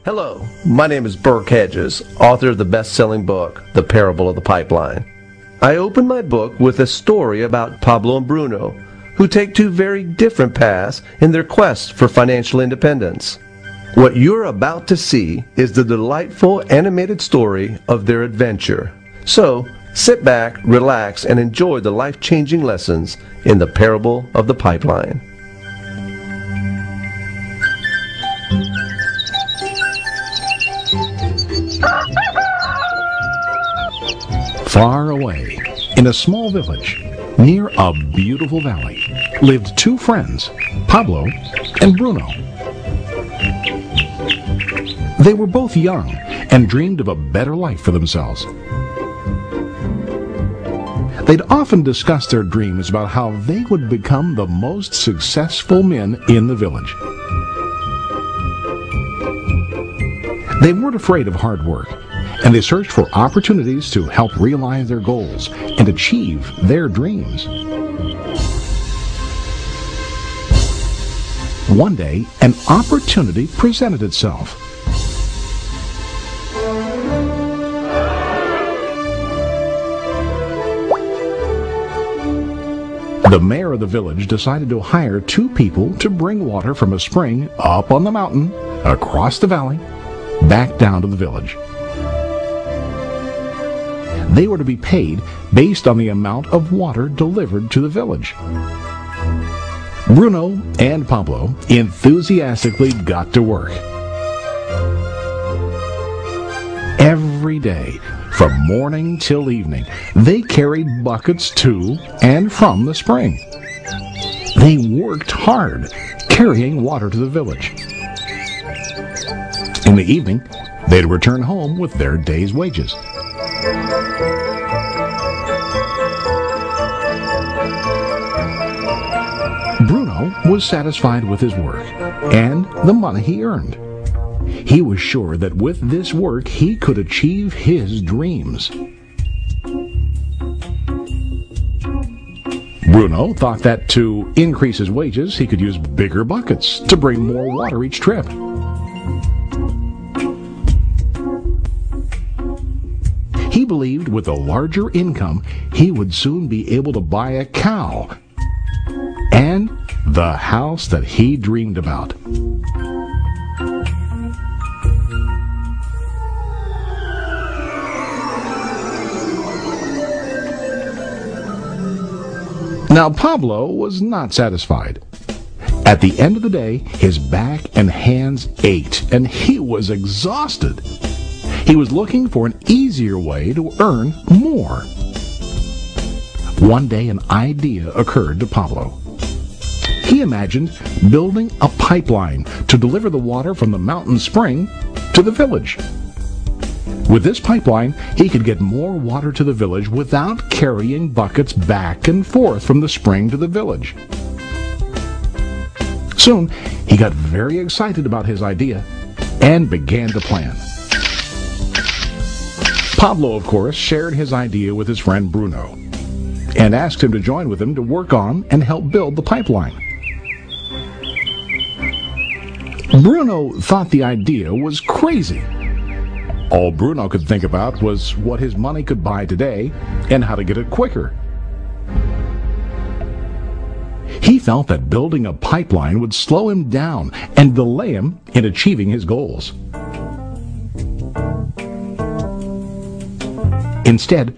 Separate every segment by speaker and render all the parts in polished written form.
Speaker 1: Hello, my name is Burke Hedges, author of the best-selling book, The Parable of the Pipeline. I open my book with a story about Pablo and Bruno, who take two very different paths in their quest for financial independence. What you're about to see is the delightful animated story of their adventure. So, sit back, relax, and enjoy the life-changing lessons in The Parable of the Pipeline.
Speaker 2: Far away, in a small village, near a beautiful valley, lived two friends, Pablo and Bruno. They were both young and dreamed of a better life for themselves. They'd often discuss their dreams about how they would become the most successful men in the village. They weren't afraid of hard work, and they searched for opportunities to help realize their goals and achieve their dreams. One day, an opportunity presented itself. The mayor of the village decided to hire two people to bring water from a spring up on the mountain, across the valley, back down to the village. They were to be paid based on the amount of water delivered to the village. Bruno and Pablo enthusiastically got to work. Every day, from morning till evening, they carried buckets to and from the spring. They worked hard, carrying water to the village. In the evening, they'd return home with their day's wages. Bruno was satisfied with his work and the money he earned. He was sure that with this work he could achieve his dreams. Bruno thought that to increase his wages he could use bigger buckets to bring more water each trip. He believed with a larger income he would soon be able to buy a cow and the house that he dreamed about. Now Pablo was not satisfied. At the end of the day, his back and hands ached, and he was exhausted. He was looking for an easier way to earn more. One day an idea occurred to Pablo. He imagined building a pipeline to deliver the water from the mountain spring to the village. With this pipeline, he could get more water to the village without carrying buckets back and forth from the spring to the village. Soon, he got very excited about his idea and began to plan. Pablo, of course, shared his idea with his friend Bruno and asked him to join with him to work on and help build the pipeline. Bruno thought the idea was crazy. All Bruno could think about was what his money could buy today and how to get it quicker. He felt that building a pipeline would slow him down and delay him in achieving his goals. Instead,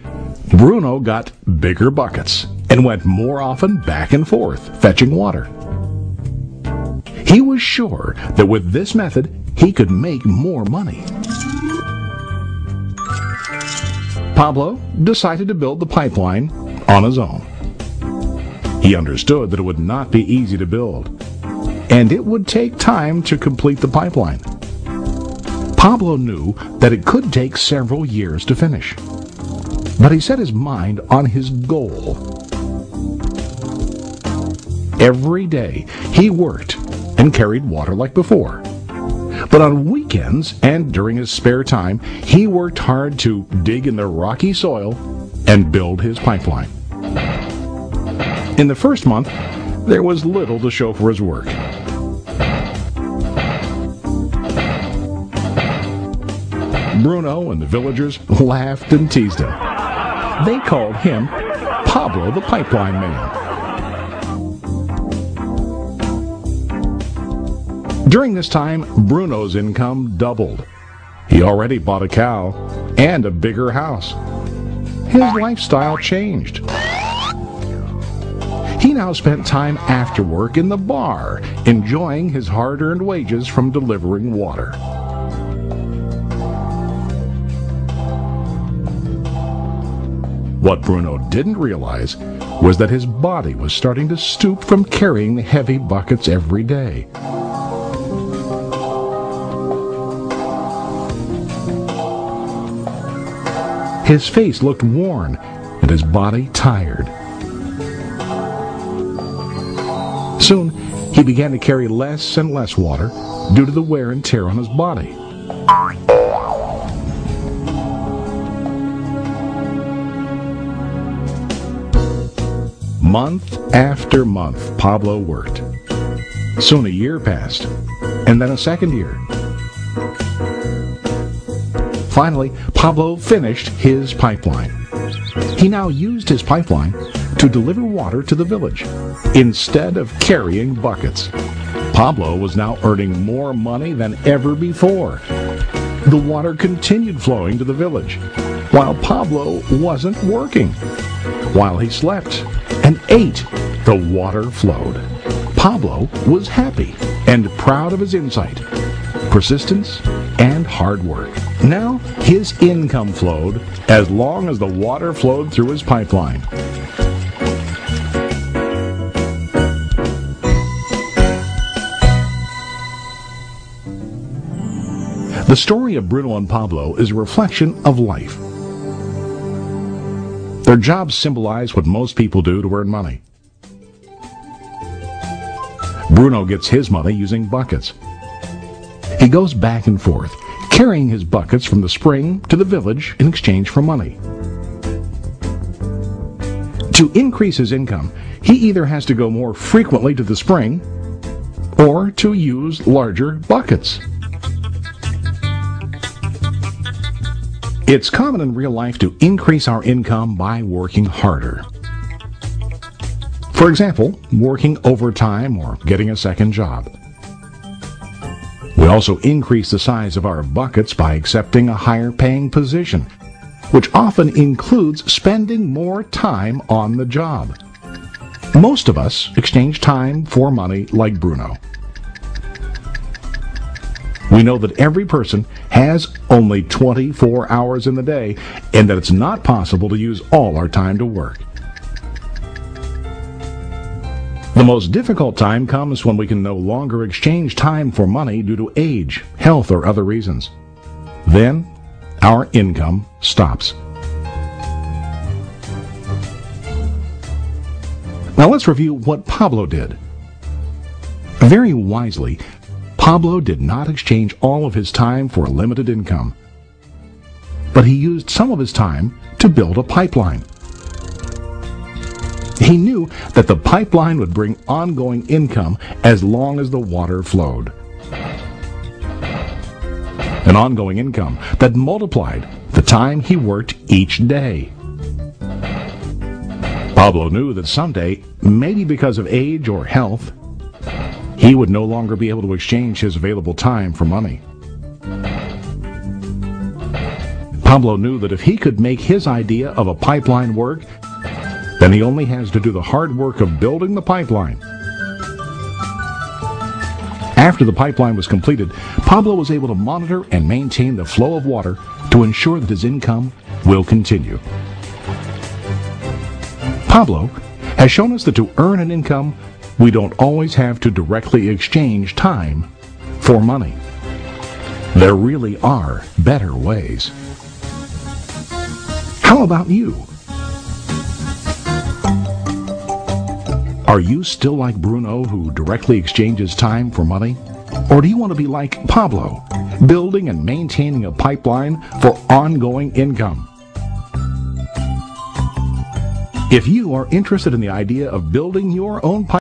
Speaker 2: Bruno got bigger buckets and went more often back and forth, fetching water. He was sure that with this method, he could make more money. Pablo decided to build the pipeline on his own. He understood that it would not be easy to build, and it would take time to complete the pipeline. Pablo knew that it could take several years to finish, but he set his mind on his goal. Every day he worked and carried water like before. But on weekends and during his spare time, he worked hard to dig in the rocky soil and build his pipeline. In the first month, there was little to show for his work. Bruno and the villagers laughed and teased him. They called him Pablo the Pipeline Man. During this time, Bruno's income doubled. He already bought a cow and a bigger house. His lifestyle changed. He now spent time after work in the bar, enjoying his hard-earned wages from delivering water. What Bruno didn't realize was that his body was starting to stoop from carrying the heavy buckets every day. His face looked worn and his body tired. Soon, he began to carry less and less water due to the wear and tear on his body. Month after month, Pablo worked. Soon a year passed, and then a second year. Finally, Pablo finished his pipeline. He now used his pipeline to deliver water to the village instead of carrying buckets. Pablo was now earning more money than ever before. The water continued flowing to the village, while Pablo wasn't working. While he slept and ate, the water flowed. Pablo was happy and proud of his insight, persistence, and hard work. Now his income flowed as long as the water flowed through his pipeline. The story of Bruno and Pablo is a reflection of life. Their jobs symbolize what most people do to earn money. Bruno gets his money using buckets. He goes back and forth, carrying his buckets from the spring to the village in exchange for money. To increase his income, he either has to go more frequently to the spring or to use larger buckets. It's common in real life to increase our income by working harder. For example, working overtime or getting a second job. We also increase the size of our buckets by accepting a higher paying position, which often includes spending more time on the job. Most of us exchange time for money like Bruno. We know that every person has only 24 hours in the day and that it's not possible to use all our time to work. The most difficult time comes when we can no longer exchange time for money due to age, health, or other reasons. Then, our income stops. Now let's review what Pablo did. Very wisely, Pablo did not exchange all of his time for a limited income, but he used some of his time to build a pipeline. He knew that the pipeline would bring ongoing income as long as the water flowed. An ongoing income that multiplied the time he worked each day. Pablo knew that someday, maybe because of age or health, he would no longer be able to exchange his available time for money. Pablo knew that if he could make his idea of a pipeline work, then he only has to do the hard work of building the pipeline. After the pipeline was completed, Pablo was able to monitor and maintain the flow of water to ensure that his income will continue. Pablo has shown us that to earn an income, we don't always have to directly exchange time for money. There really are better ways. How about you? Are you still like Bruno, who directly exchanges time for money? Or do you want to be like Pablo, building and maintaining a pipeline for ongoing income? If you are interested in the idea of building your own pipeline,